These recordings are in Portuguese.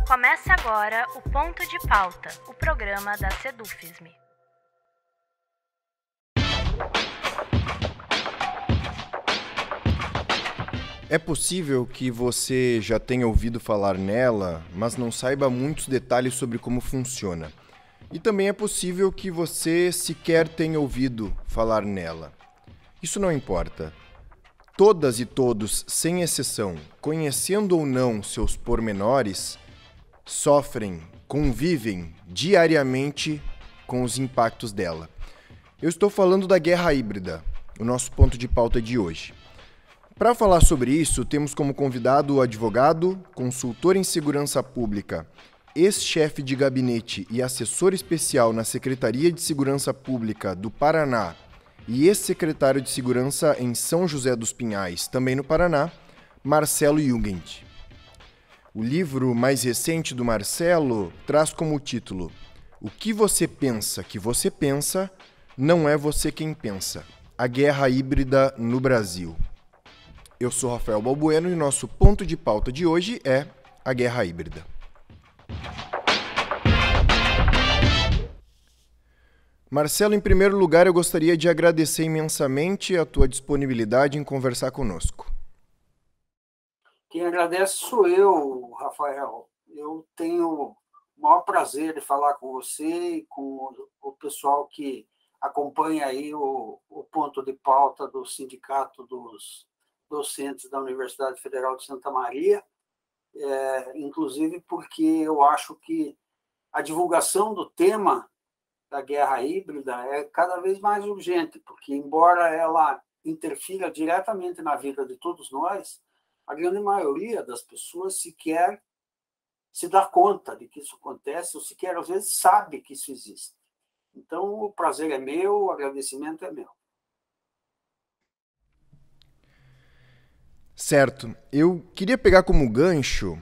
Começa agora o Ponto de Pauta, o programa da Sedufisme. É possível que você já tenha ouvido falar nela, mas não saiba muitos detalhes sobre como funciona. E também é possível que você sequer tenha ouvido falar nela. Isso não importa. Todas e todos, sem exceção, conhecendo ou não seus pormenores, sofrem, convivem diariamente com os impactos dela. Eu estou falando da guerra híbrida, o nosso ponto de pauta de hoje. Para falar sobre isso, temos como convidado o advogado, consultor em segurança pública, ex-chefe de gabinete e assessor especial na Secretaria de Segurança Pública do Paraná e ex-secretário de Segurança em São José dos Pinhais, também no Paraná, Marcelo Jungent. O livro mais recente do Marcelo traz como título O que você pensa que você pensa, não é você quem pensa. A guerra híbrida no Brasil. Eu sou Rafael Balbueno e nosso ponto de pauta de hoje é a guerra híbrida. Marcelo, em primeiro lugar, eu gostaria de agradecer imensamente a tua disponibilidade em conversar conosco. Quem agradece sou eu, Rafael. Eu tenho o maior prazer de falar com você e com o pessoal que acompanha aí o ponto de pauta do Sindicato dos Docentes da Universidade Federal de Santa Maria, inclusive porque eu acho que a divulgação do tema da guerra híbrida é cada vez mais urgente, porque, embora ela interfira diretamente na vida de todos nós, a grande maioria das pessoas sequer se dá conta de que isso acontece, ou sequer, às vezes, sabe que isso existe. Então, o prazer é meu, o agradecimento é meu. Certo. Eu queria pegar como gancho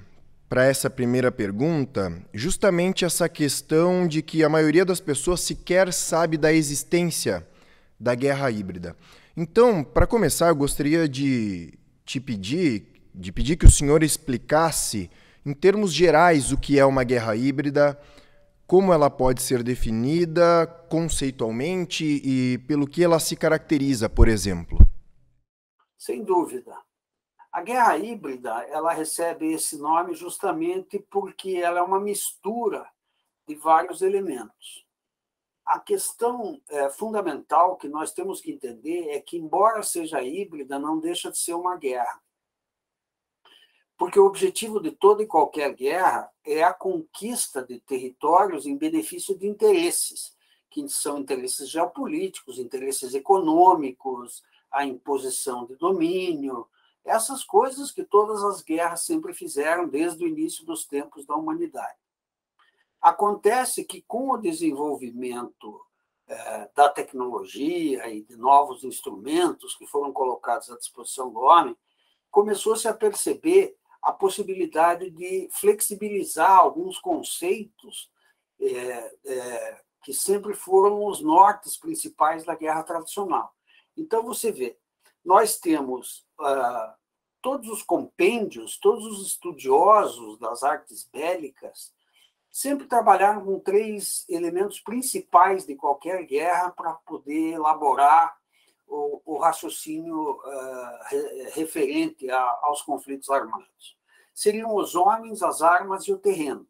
para essa primeira pergunta justamente essa questão de que a maioria das pessoas sequer sabe da existência da guerra híbrida. Então, para começar, eu gostaria de pedir que o senhor explicasse, em termos gerais, o que é uma guerra híbrida, como ela pode ser definida conceitualmente e pelo que ela se caracteriza, por exemplo. Sem dúvida. A guerra híbrida, ela recebe esse nome justamente porque ela é uma mistura de vários elementos. A questão fundamental que nós temos que entender é que, embora seja híbrida, não deixa de ser uma guerra. Porque o objetivo de toda e qualquer guerra é a conquista de territórios em benefício de interesses, que são interesses geopolíticos, interesses econômicos, a imposição de domínio, essas coisas que todas as guerras sempre fizeram desde o início dos tempos da humanidade. Acontece que, com o desenvolvimento da tecnologia e de novos instrumentos que foram colocados à disposição do homem, começou-se a perceber a possibilidade de flexibilizar alguns conceitos que sempre foram os nortes principais da guerra tradicional. Então, você vê, nós temos todos os compêndios, todos os estudiosos das artes bélicas sempre trabalharam com 3 elementos principais de qualquer guerra para poder elaborar o raciocínio referente aos conflitos armados. Seriam os homens, as armas e o terreno.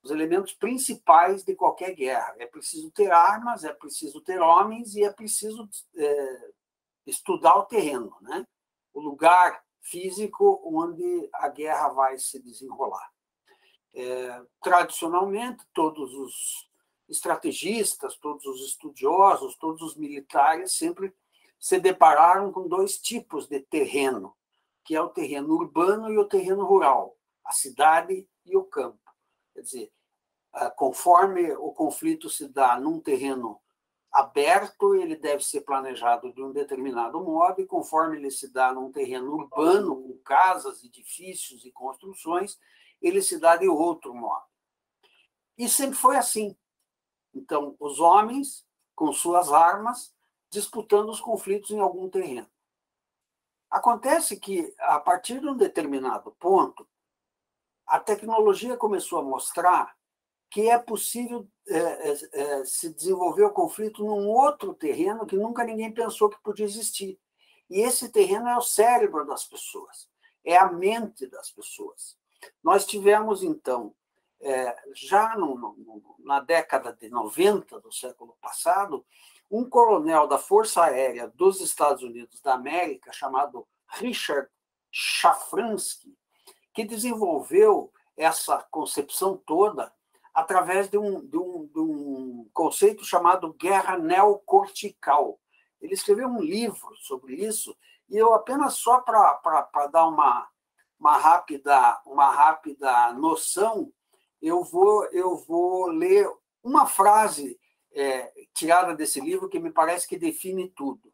Os elementos principais de qualquer guerra. É preciso ter armas, é preciso ter homens e é preciso estudar o terreno, né? O lugar físico onde a guerra vai se desenrolar. Tradicionalmente, todos os estrategistas, todos os estudiosos, todos os militares sempre se depararam com 2 tipos de terreno, que é o terreno urbano e o terreno rural, a cidade e o campo. Quer dizer, conforme o conflito se dá num terreno aberto, ele deve ser planejado de um determinado modo, e conforme ele se dá num terreno urbano, com casas, edifícios e construções, ele se dá de outro modo. E sempre foi assim. Então, os homens, com suas armas, disputando os conflitos em algum terreno. Acontece que, a partir de um determinado ponto, a tecnologia começou a mostrar que é possível se desenvolver o conflito num outro terreno que nunca ninguém pensou que podia existir. E esse terreno é o cérebro das pessoas, é a mente das pessoas. Nós tivemos, então, já na década de 90 do século passado, um coronel da Força Aérea dos Estados Unidos da América, chamado Richard Shafransky, que desenvolveu essa concepção toda através de um conceito chamado guerra neocortical. Ele escreveu um livro sobre isso, e eu apenas só para dar uma rápida noção, eu vou ler uma frase tirada desse livro que me parece que define tudo.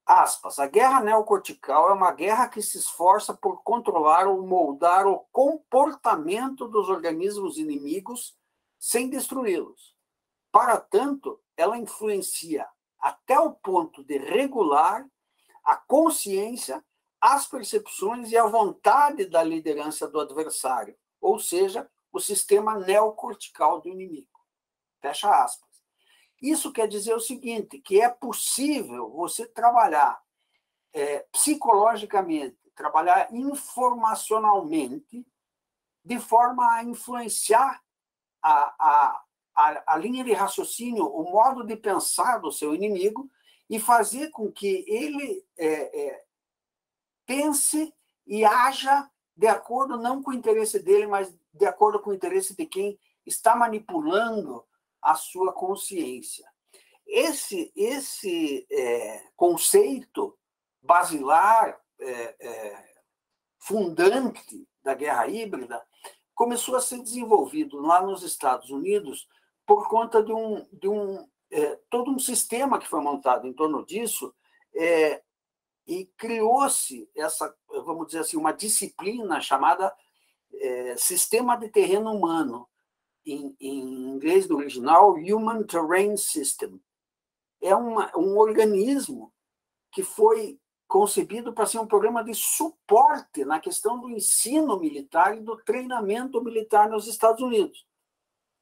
Aspas, a guerra neocortical é uma guerra que se esforça por controlar ou moldar o comportamento dos organismos inimigos sem destruí-los. Para tanto, ela influencia até o ponto de regular a consciência, as percepções e a vontade da liderança do adversário, ou seja, o sistema neocortical do inimigo. Fecha aspas. Isso quer dizer o seguinte, que é possível você trabalhar psicologicamente, trabalhar informacionalmente, de forma a influenciar a linha de raciocínio, o modo de pensar do seu inimigo e fazer com que ele pense e haja de acordo não com o interesse dele, mas de acordo com o interesse de quem está manipulando a sua consciência. Esse conceito basilar, fundante da guerra híbrida, começou a ser desenvolvido lá nos Estados Unidos por conta de todo um sistema que foi montado em torno disso, e criou-se essa, vamos dizer assim, uma disciplina chamada Sistema de Terreno Humano, em inglês do original, Human Terrain System. É um organismo que foi concebido para ser um programa de suporte na questão do ensino militar e do treinamento militar nos Estados Unidos.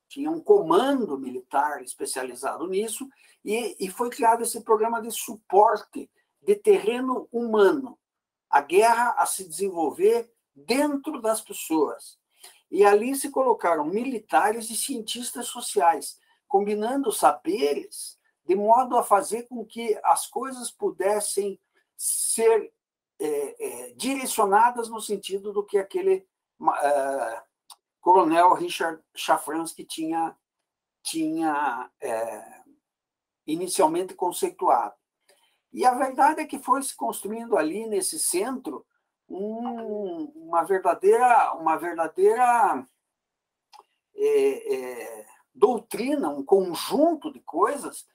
Tinha um comando militar especializado nisso e foi criado esse programa de suporte de terreno humano, a guerra a se desenvolver dentro das pessoas. E ali se colocaram militares e cientistas sociais, combinando saberes de modo a fazer com que as coisas pudessem ser direcionadas no sentido do que aquele coronel Richard Shafransky tinha inicialmente conceituado. E a verdade é que foi se construindo ali nesse centro uma verdadeira doutrina, um conjunto de coisas,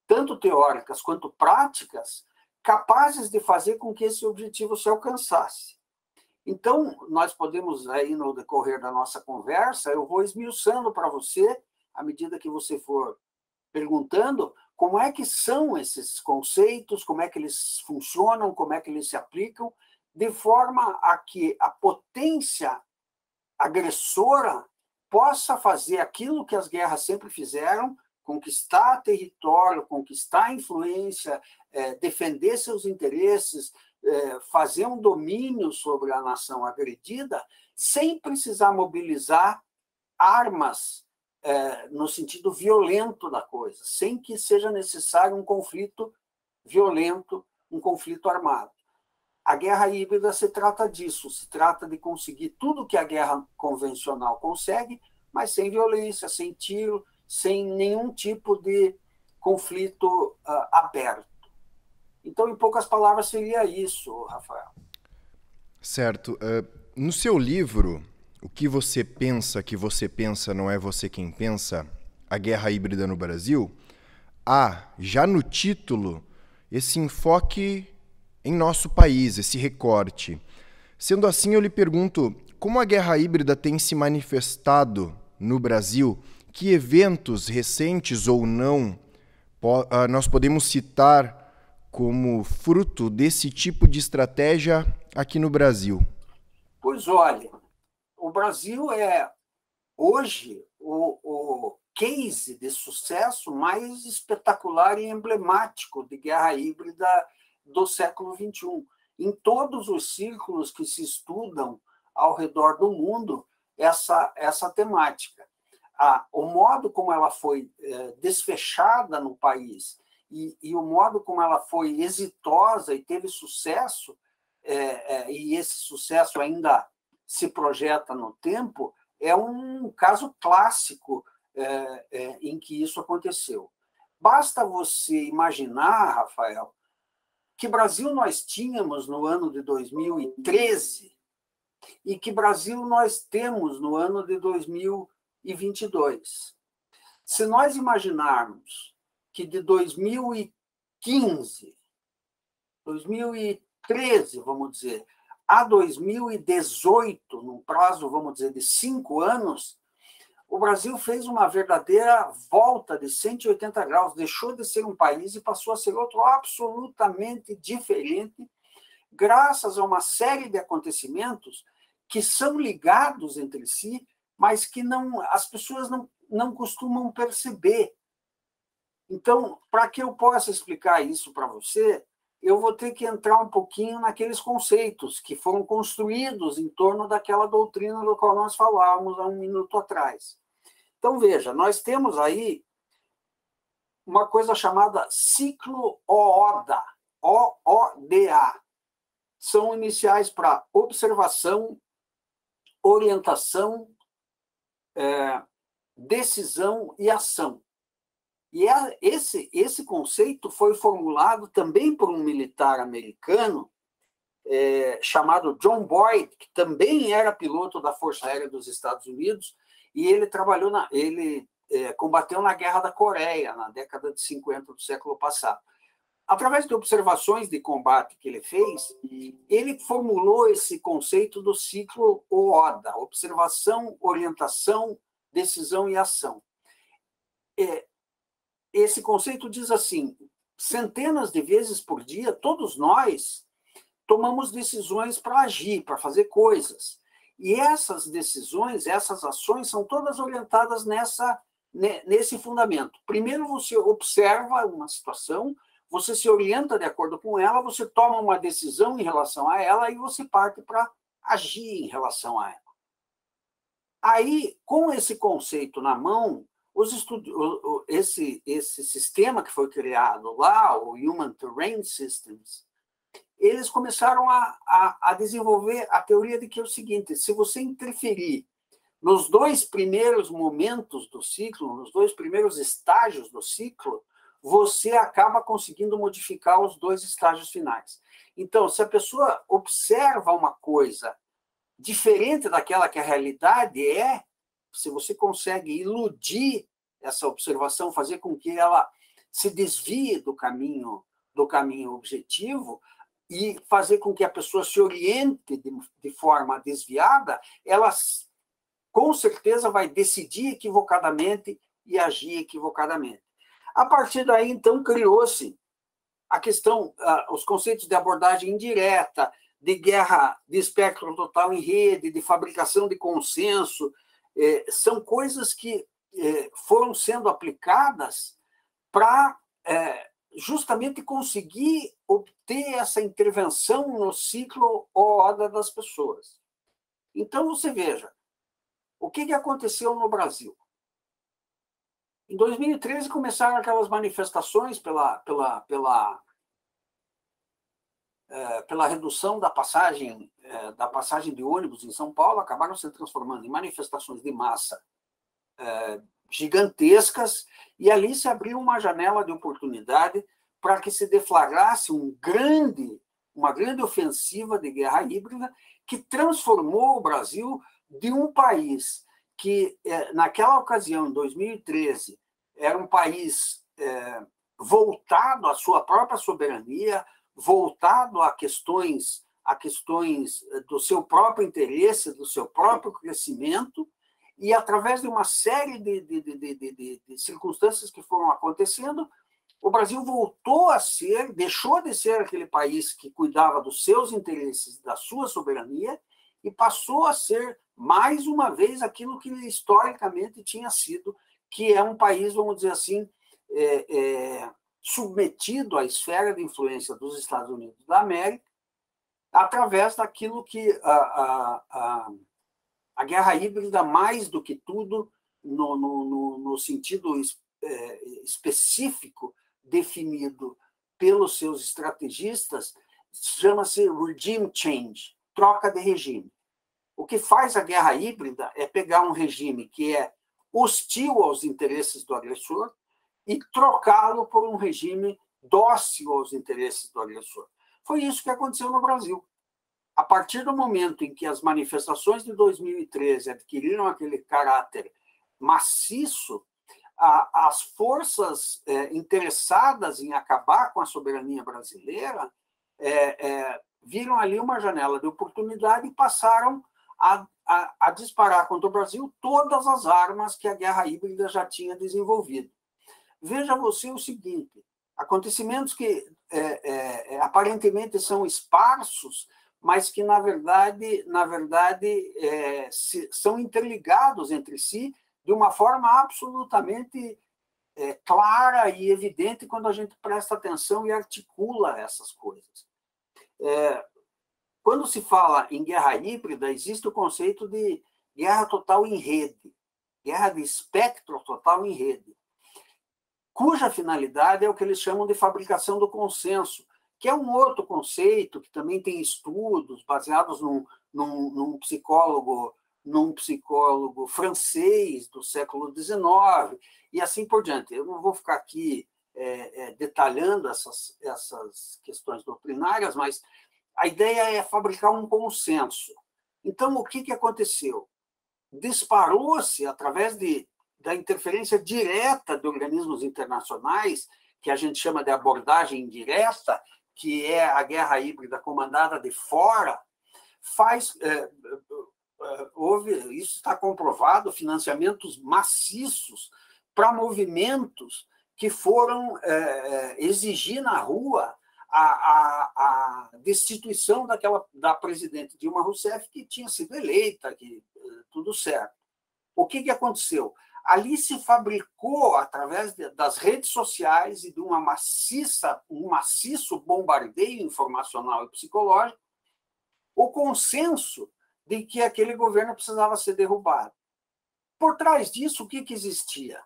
tanto teóricas quanto práticas, capazes de fazer com que esse objetivo se alcançasse. Então, nós podemos, aí no decorrer da nossa conversa, eu vou esmiuçando para você, à medida que você for perguntando, como é que são esses conceitos, como é que eles funcionam, como é que eles se aplicam, de forma a que a potência agressora possa fazer aquilo que as guerras sempre fizeram, conquistar território, conquistar influência, defender seus interesses, fazer um domínio sobre a nação agredida, sem precisar mobilizar armas no sentido violento da coisa, sem que seja necessário um conflito violento, um conflito armado. A guerra híbrida se trata disso, se trata de conseguir tudo que a guerra convencional consegue, mas sem violência, sem tiro, sem nenhum tipo de conflito aberto. Então, em poucas palavras, seria isso, Rafael. Certo. No seu livro, O que você pensa não é você quem pensa, a guerra híbrida no Brasil, há, já no título, esse enfoque em nosso país, esse recorte. Sendo assim, eu lhe pergunto, como a guerra híbrida tem se manifestado no Brasil? Que eventos, recentes ou não, nós podemos citar como fruto desse tipo de estratégia aqui no Brasil? Pois olha, o Brasil é, hoje, o case de sucesso mais espetacular e emblemático de guerra híbrida do século XXI. Em todos os círculos que se estudam ao redor do mundo, essa temática. O modo como ela foi desfechada no país e o modo como ela foi exitosa e teve sucesso, e esse sucesso ainda se projeta no tempo, é um caso clássico em que isso aconteceu. Basta você imaginar, Rafael, que Brasil nós tínhamos no ano de 2013 e que Brasil nós temos no ano de 2022. Se nós imaginarmos que de 2015, 2013, vamos dizer, a 2018, num prazo, vamos dizer, de 5 anos, o Brasil fez uma verdadeira volta de 180 graus, deixou de ser um país e passou a ser outro absolutamente diferente, graças a uma série de acontecimentos que são ligados entre si, mas que as pessoas não costumam perceber. Então, para que eu possa explicar isso para você, eu vou ter que entrar um pouquinho naqueles conceitos que foram construídos em torno daquela doutrina do qual nós falávamos há um minuto atrás. Então, veja, nós temos aí uma coisa chamada ciclo OODA, OODA. São iniciais para observação, orientação, decisão e ação. E esse conceito foi formulado também por um militar americano chamado John Boyd, que também era piloto da Força Aérea dos Estados Unidos, e ele combateu na Guerra da Coreia, na década de 50 do século passado. Através de observações de combate que ele fez, ele formulou esse conceito do ciclo OODA, observação, orientação, decisão e ação. Esse conceito diz assim: centenas de vezes por dia, todos nós tomamos decisões para agir, para fazer coisas. E essas decisões, essas ações, são todas orientadas nesse fundamento. Primeiro, você observa uma situação, você se orienta de acordo com ela, você toma uma decisão em relação a ela e você parte para agir em relação a ela. Aí, com esse conceito na mão, esse sistema que foi criado lá, o Human Terrain Systems, eles começaram a desenvolver a teoria de que é o seguinte: se você interferir nos 2 primeiros momentos do ciclo, nos 2 primeiros estágios do ciclo, você acaba conseguindo modificar os 2 estágios finais. Então, se a pessoa observa uma coisa diferente daquela que a realidade é, se você consegue iludir essa observação, fazer com que ela se desvie do caminho objetivo e fazer com que a pessoa se oriente de forma desviada, ela com certeza vai decidir equivocadamente e agir equivocadamente. A partir daí, então, criou-se a questão, os conceitos de abordagem indireta, de guerra de espectro total em rede, de fabricação de consenso, são coisas que foram sendo aplicadas para justamente conseguir obter essa intervenção no ciclo OODA das pessoas. Então, você veja, o que aconteceu no Brasil? Em 2013, começaram aquelas manifestações pela redução da passagem de ônibus em São Paulo, acabaram se transformando em manifestações de massa gigantescas, e ali se abriu uma janela de oportunidade para que se deflagrasse uma grande ofensiva de guerra híbrida que transformou o Brasil de um país que, naquela ocasião, em 2013, era um país voltado à sua própria soberania, voltado a questões do seu próprio interesse, do seu próprio crescimento, e através de uma série de circunstâncias que foram acontecendo, o Brasil deixou de ser aquele país que cuidava dos seus interesses, da sua soberania, e passou a ser, mais uma vez, aquilo que historicamente tinha sido, que é um país, vamos dizer assim, submetido à esfera de influência dos Estados Unidos da América, através daquilo que a guerra híbrida, mais do que tudo, no sentido específico definido pelos seus estrategistas, chama-se regime change, troca de regime. O que faz a guerra híbrida é pegar um regime que é hostil aos interesses do agressor e trocá-lo por um regime dócil aos interesses do agressor. Foi isso que aconteceu no Brasil. A partir do momento em que as manifestações de 2013 adquiriram aquele caráter maciço, as forças interessadas em acabar com a soberania brasileira viram ali uma janela de oportunidade e passaram a disparar contra o Brasil todas as armas que a guerra híbrida já tinha desenvolvido. Veja você o seguinte, acontecimentos que aparentemente são esparsos, mas que, na verdade são interligados entre si de uma forma absolutamente clara e evidente quando a gente presta atenção e articula essas coisas. Quando se fala em guerra híbrida, existe o conceito de guerra total em rede, guerra de espectro total em rede, cuja finalidade é o que eles chamam de fabricação do consenso, que é um outro conceito que também tem estudos baseados num psicólogo francês do século XIX, e assim por diante. Eu não vou ficar aqui detalhando essas questões doutrinárias, mas a ideia é fabricar um consenso. Então, o que aconteceu? Disparou-se, através da interferência direta de organismos internacionais, que a gente chama de abordagem indireta, que é a guerra híbrida comandada de fora, isso está comprovado, financiamentos maciços para movimentos que foram exigir na rua a destituição da presidente Dilma Rousseff, que tinha sido eleita, que tudo certo. O que aconteceu? Ali se fabricou, através das redes sociais e de um maciço bombardeio informacional e psicológico, o consenso de que aquele governo precisava ser derrubado. Por trás disso, o que existia?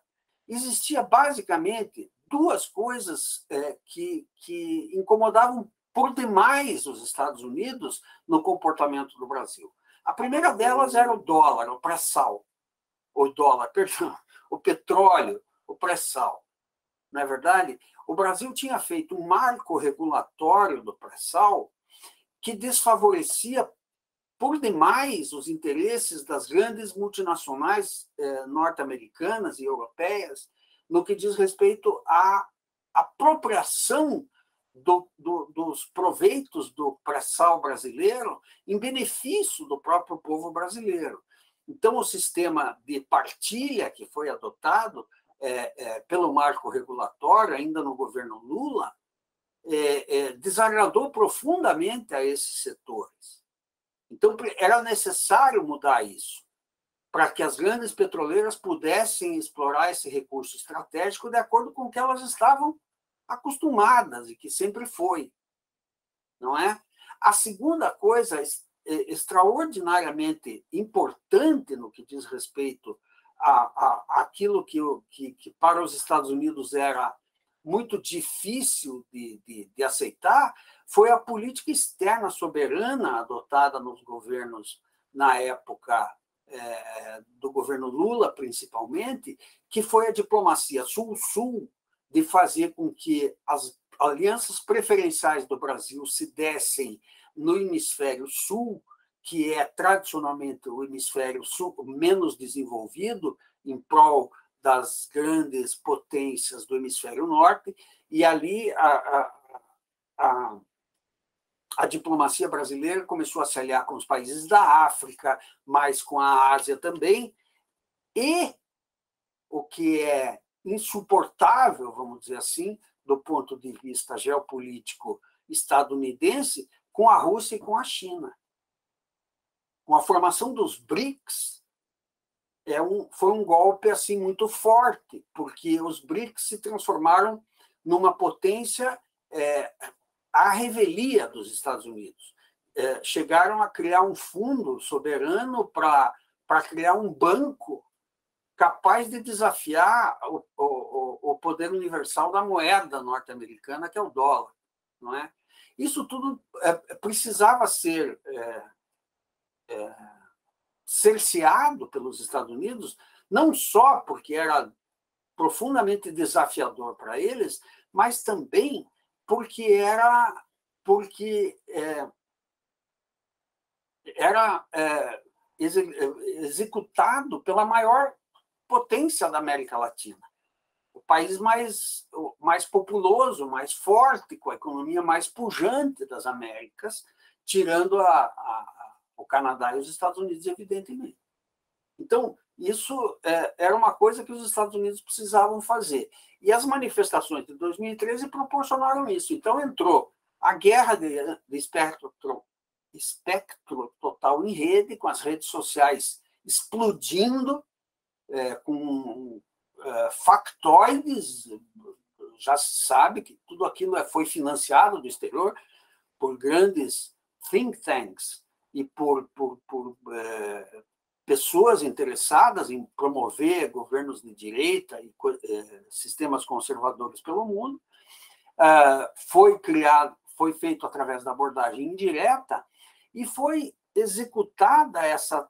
Existia, basicamente, duas coisas que incomodavam por demais os Estados Unidos no comportamento do Brasil. A primeira delas era o dólar, o pré-sal. O petróleo, o pré-sal. Não é verdade? O Brasil tinha feito um marco regulatório do pré-sal que desfavorecia por demais os interesses das grandes multinacionais norte-americanas e europeias no que diz respeito à apropriação dos proveitos do pré-sal brasileiro em benefício do próprio povo brasileiro. Então, o sistema de partilha que foi adotado pelo marco regulatório, ainda no governo Lula, desagradou profundamente a esses setores. Então, era necessário mudar isso, para que as grandes petroleiras pudessem explorar esse recurso estratégico de acordo com o que elas estavam acostumadas e que sempre foi, não é? A segunda coisa extraordinariamente importante no que diz respeito àquilo que para os Estados Unidos era muito difícil de aceitar, foi a política externa soberana adotada nos governos, na época do governo Lula, principalmente, que foi a diplomacia sul-sul, de fazer com que as alianças preferenciais do Brasil se dessem no hemisfério sul, que é tradicionalmente o hemisfério sul menos desenvolvido, em prol das grandes potências do hemisfério norte, e ali a diplomacia brasileira começou a se aliar com os países da África, mas com a Ásia também, e o que é insuportável, vamos dizer assim, do ponto de vista geopolítico estadunidense, com a Rússia e com a China. com a formação dos BRICS, foi um golpe assim muito forte, porque os BRICS se transformaram numa potência à revelia dos Estados Unidos. Chegaram a criar um fundo soberano para criar um banco capaz de desafiar o poder universal da moeda norte-americana, que é o dólar, não é? Isso tudo precisava ser cerceado pelos Estados Unidos, não só porque era profundamente desafiador para eles, mas também porque era executado pela maior potência da América Latina, o país mais populoso, mais forte, com a economia mais pujante das Américas, tirando o Canadá e os Estados Unidos, evidentemente. Então, isso era uma coisa que os Estados Unidos precisavam fazer. E as manifestações de 2013 proporcionaram isso. Então, entrou a guerra de espectro total em rede, com as redes sociais explodindo, com factoides. Já se sabe que tudo aquilo foi financiado do exterior por grandes think tanks e por pessoas interessadas em promover governos de direita e sistemas conservadores pelo mundo. Foi feito através da abordagem indireta e foi executada essa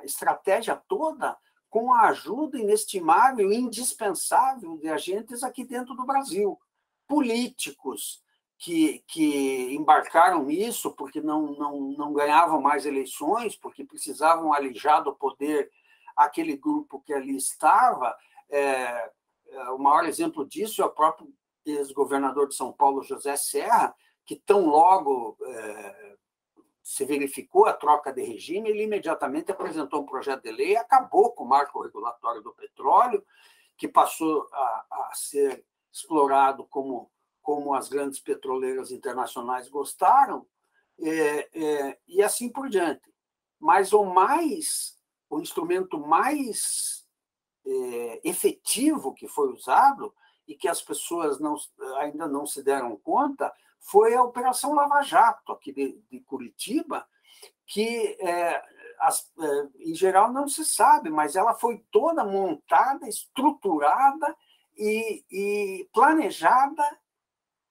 estratégia toda com a ajuda inestimável e indispensável de agentes aqui dentro do Brasil, políticos que embarcaram nisso porque não ganhavam mais eleições, porque precisavam alijar do poder aquele grupo que ali estava. O maior exemplo disso é o próprio ex-governador de São Paulo, José Serra, que tão logo se verificou a troca de regime, ele imediatamente apresentou um projeto de lei e acabou com o marco regulatório do petróleo, que passou a ser explorado como as grandes petroleiras internacionais gostaram, e assim por diante. Mas o instrumento mais efetivo que foi usado, e que as pessoas ainda não se deram conta, foi a Operação Lava Jato, aqui de Curitiba, que, em geral, não se sabe, mas ela foi toda montada, estruturada e planejada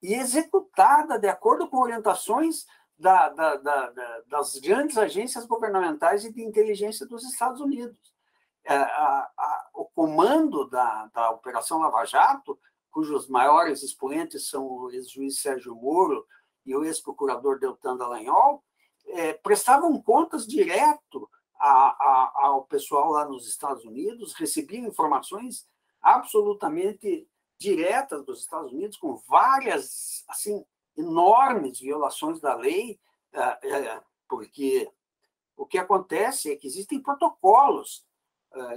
e executada de acordo com orientações das grandes agências governamentais e de inteligência dos Estados Unidos. O comando da Operação Lava Jato, cujos maiores expoentes são o ex-juiz Sérgio Moro e o ex-procurador Deltan Dallagnol, prestavam contas direto ao pessoal lá nos Estados Unidos, recebiam informações absolutamente diretas dos Estados Unidos, com várias assim, enormes violações da lei, porque o que acontece é que existem protocolos,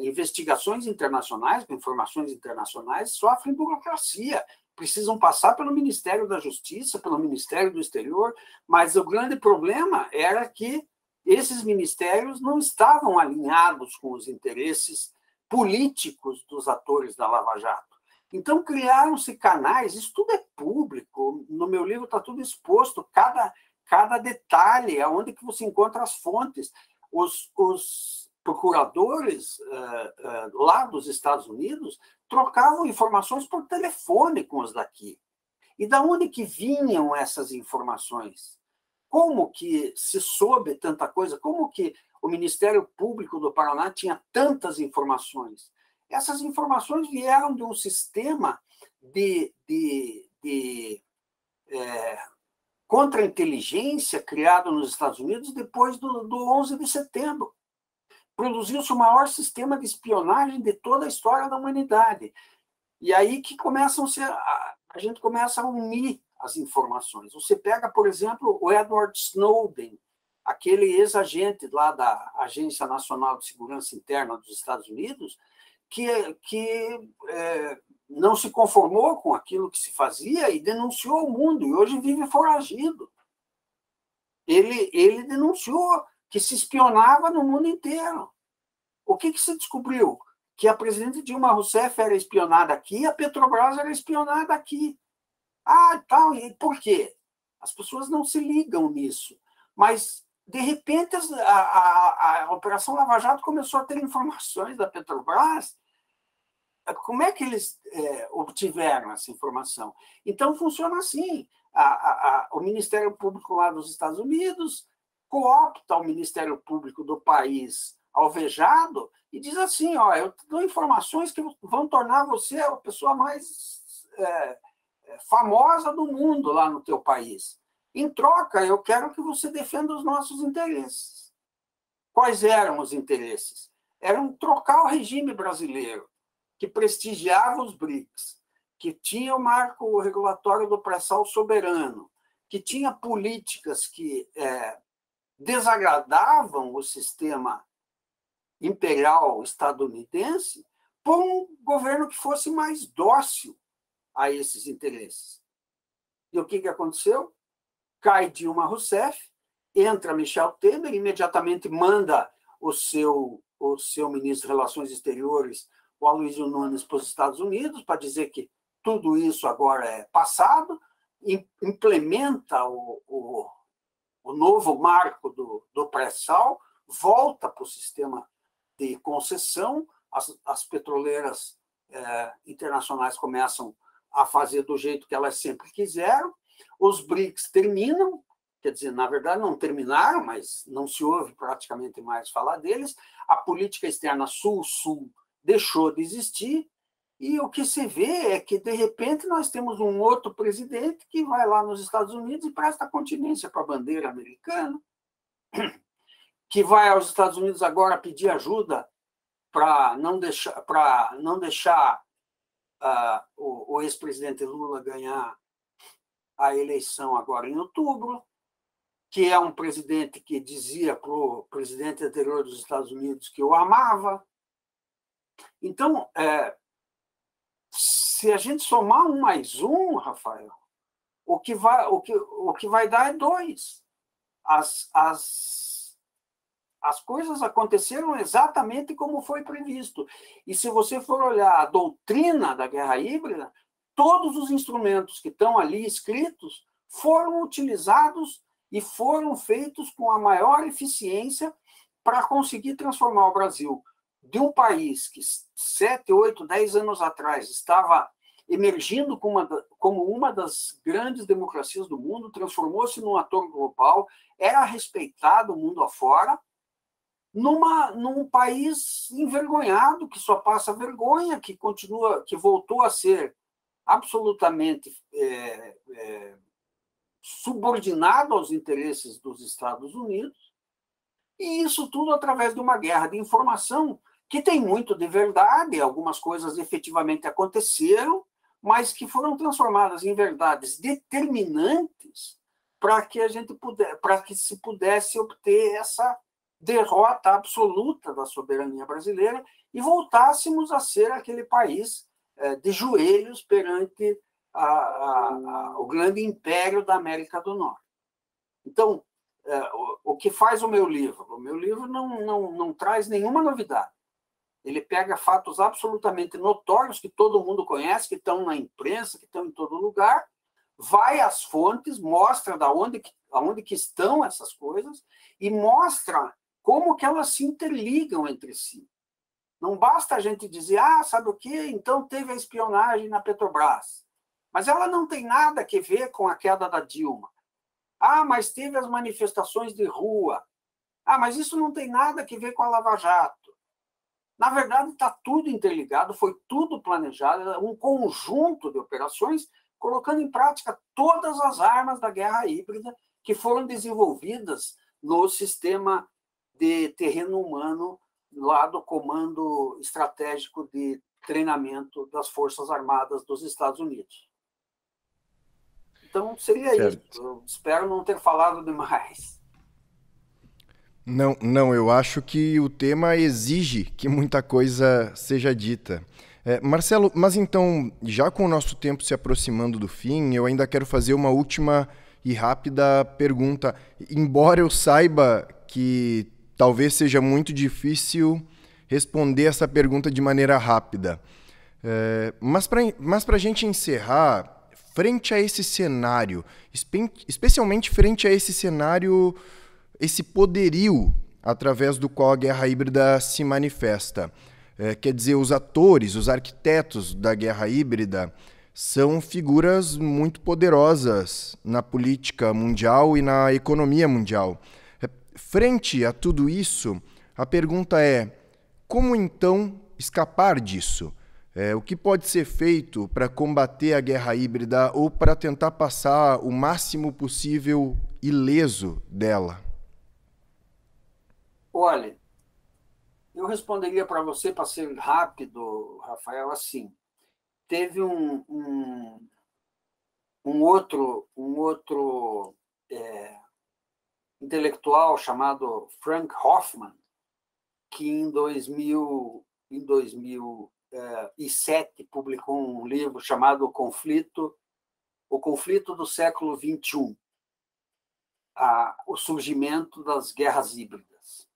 investigações internacionais, com informações internacionais, sofrem burocracia, precisam passar pelo Ministério da Justiça, pelo Ministério do Exterior, mas o grande problema era que esses ministérios não estavam alinhados com os interesses políticos dos atores da Lava Jato. Então, criaram-se canais, isso tudo é público, no meu livro está tudo exposto, cada detalhe, aonde que você encontra as fontes. Os procuradores lá dos Estados Unidos trocavam informações por telefone com os daqui. E de onde que vinham essas informações? Como que se soube tanta coisa? Como que o Ministério Público do Paraná tinha tantas informações? Essas informações vieram de um sistema de contra-inteligência criado nos Estados Unidos depois do 11 de setembro. Produziu-se o maior sistema de espionagem de toda a história da humanidade. E aí que a gente começa a unir as informações. Você pega, por exemplo, o Edward Snowden, aquele ex-agente lá da Agência Nacional de Segurança Interna dos Estados Unidos, que não se conformou com aquilo que se fazia e denunciou o mundo, e hoje vive foragido. Ele denunciou que se espionava no mundo inteiro. O que se descobriu? Que a presidente Dilma Rousseff era espionada aqui e a Petrobras era espionada aqui. Tal, e por quê? As pessoas não se ligam nisso. Mas, de repente, a Operação Lava Jato começou a ter informações da Petrobras. Como é que eles obtiveram essa informação? Então, funciona assim. O Ministério Público lá dos Estados Unidos coopta o Ministério Público do país alvejado e diz assim, eu te dou informações que vão tornar você a pessoa mais famosa do mundo lá no teu país. Em troca, eu quero que você defenda os nossos interesses. Quais eram os interesses? Eram trocar o regime brasileiro, que prestigiava os BRICS, que tinha o marco regulatório do pré-sal soberano, que tinha políticas que desagradavam o sistema imperial estadunidense, por um governo que fosse mais dócil a esses interesses. E o que aconteceu? Cai Dilma Rousseff, entra Michel Temer, imediatamente manda o seu ministro de Relações Exteriores, o Aloysio Nunes, para os Estados Unidos, para dizer que tudo isso agora é passado, implementa o novo marco do pré-sal, volta para o sistema de concessão, as petroleiras internacionais começam a fazer do jeito que elas sempre quiseram, os BRICS terminam, quer dizer, na verdade não terminaram, mas não se ouve praticamente mais falar deles, a política externa Sul-Sul deixou de existir, e o que se vê é que, de repente, nós temos um outro presidente que vai lá nos Estados Unidos e presta continência para a bandeira americana, que vai aos Estados Unidos agora pedir ajuda para não deixar o ex-presidente Lula ganhar a eleição agora em outubro, que é um presidente que dizia para o presidente anterior dos Estados Unidos que o amava. Então, se a gente somar 1 mais 1, Rafael, o que vai dar é 2. As coisas aconteceram exatamente como foi previsto. E se você for olhar a doutrina da guerra híbrida, todos os instrumentos que estão ali escritos foram utilizados e foram feitos com a maior eficiência para conseguir transformar o Brasil de um país que 7, 8, 10 anos atrás estava emergindo como uma das grandes democracias do mundo, transformou-se num ator global, era respeitado mundo afora, num país envergonhado, que só passa vergonha, que voltou a ser absolutamente subordinado aos interesses dos Estados Unidos, e isso tudo através de uma guerra de informação que tem muito de verdade, algumas coisas efetivamente aconteceram, mas que foram transformadas em verdades determinantes para que se pudesse obter essa derrota absoluta da soberania brasileira e voltássemos a ser aquele país de joelhos perante o grande império da América do Norte. Então, o que faz o meu livro? O meu livro não traz nenhuma novidade. Ele pega fatos absolutamente notórios que todo mundo conhece, que estão na imprensa, que estão em todo lugar, vai às fontes, mostra aonde que estão essas coisas e mostra como que elas se interligam entre si. Não basta a gente dizer, sabe o quê? Então teve a espionagem na Petrobras. Mas ela não tem nada a ver com a queda da Dilma. Mas teve as manifestações de rua. Mas isso não tem nada a ver com a Lava Jato. Na verdade, está tudo interligado, foi tudo planejado, um conjunto de operações colocando em prática todas as armas da guerra híbrida que foram desenvolvidas no sistema de terreno humano lá do Comando Estratégico de Treinamento das Forças Armadas dos Estados Unidos. Então, seria certo. Isso. Eu espero não ter falado demais. Não, eu acho que o tema exige que muita coisa seja dita. Marcelo, mas então, já com o nosso tempo se aproximando do fim, eu ainda quero fazer uma última e rápida pergunta. Embora eu saiba que talvez seja muito difícil responder essa pergunta de maneira rápida. Mas para a gente encerrar, frente a esse cenário, especialmente frente a esse cenário, esse poderio através do qual a guerra híbrida se manifesta. Quer dizer, os atores, os arquitetos da guerra híbrida são figuras muito poderosas na política mundial e na economia mundial. Frente a tudo isso, a pergunta é: como então escapar disso? O que pode ser feito para combater a guerra híbrida ou para tentar passar o máximo possível ileso dela? Olha, eu responderia para você, para ser rápido, Rafael, assim. Teve um outro intelectual chamado Frank Hoffman, que em 2007 publicou um livro chamado O Conflito do Século XXI, o surgimento das guerras híbridas.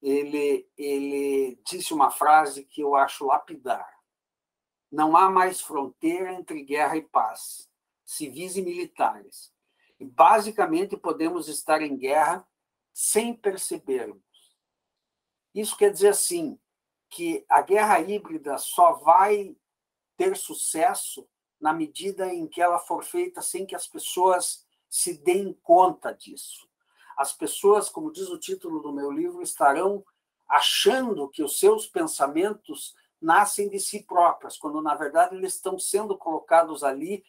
Ele disse uma frase que eu acho lapidar: não há mais fronteira entre guerra e paz, civis e militares. E, basicamente, podemos estar em guerra sem percebermos. Isso quer dizer, assim, que a guerra híbrida só vai ter sucesso na medida em que ela for feita sem que as pessoas se deem conta disso. As pessoas, como diz o título do meu livro, estarão achando que os seus pensamentos nascem de si próprias, quando, na verdade, eles estão sendo colocados ali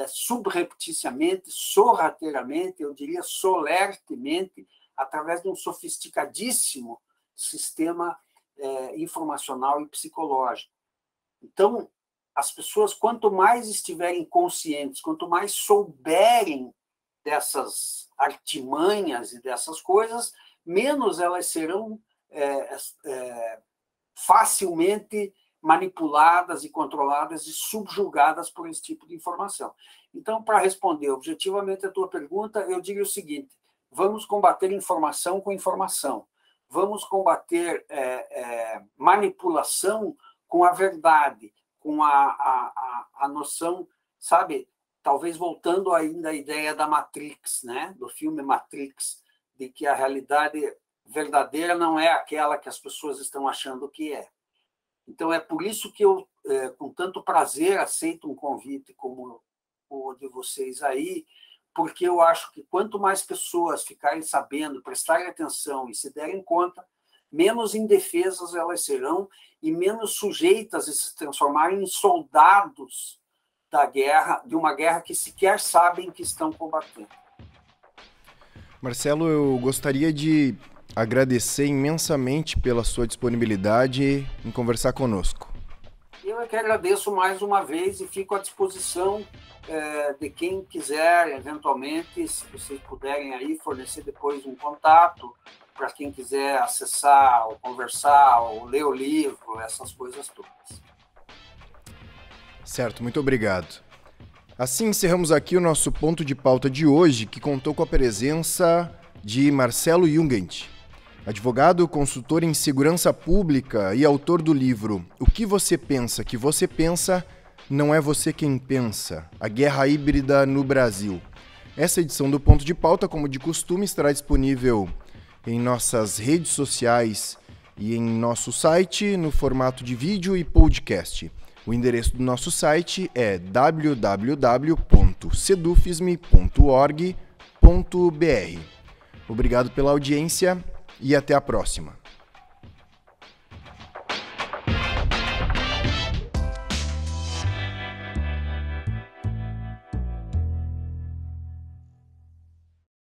subrepticiamente, sorrateiramente, eu diria solertemente, através de um sofisticadíssimo sistema informacional e psicológico. Então, as pessoas, quanto mais estiverem conscientes, quanto mais souberem dessas artimanhas e dessas coisas, menos elas serão facilmente manipuladas e controladas e subjugadas por esse tipo de informação. Então, para responder objetivamente a tua pergunta, eu diria o seguinte: vamos combater informação com informação. Vamos combater manipulação com a verdade, com a noção, sabe, talvez voltando ainda à ideia da Matrix, né, do filme Matrix, de que a realidade verdadeira não é aquela que as pessoas estão achando que é. Então, é por isso que eu, com tanto prazer, aceito um convite como o de vocês aí, porque eu acho que quanto mais pessoas ficarem sabendo, prestarem atenção e se derem conta, menos indefesas elas serão e menos sujeitas a se transformarem em soldados da guerra, de uma guerra que sequer sabem que estão combatendo. Marcelo, eu gostaria de agradecer imensamente pela sua disponibilidade em conversar conosco. Eu é que agradeço mais uma vez e fico à disposição de quem quiser, eventualmente, se vocês puderem aí fornecer depois um contato para quem quiser acessar, ou conversar, ou ler o livro, essas coisas todas. Certo, muito obrigado. Assim encerramos aqui o nosso ponto de pauta de hoje, que contou com a presença de Marcelo Jungent, advogado, consultor em segurança pública e autor do livro O que você pensa que você pensa, não é você quem pensa, a guerra híbrida no Brasil. Essa edição do Ponto de Pauta, como de costume, estará disponível em nossas redes sociais e em nosso site no formato de vídeo e podcast. O endereço do nosso site é www.sedufisme.org.br. Obrigado pela audiência e até a próxima.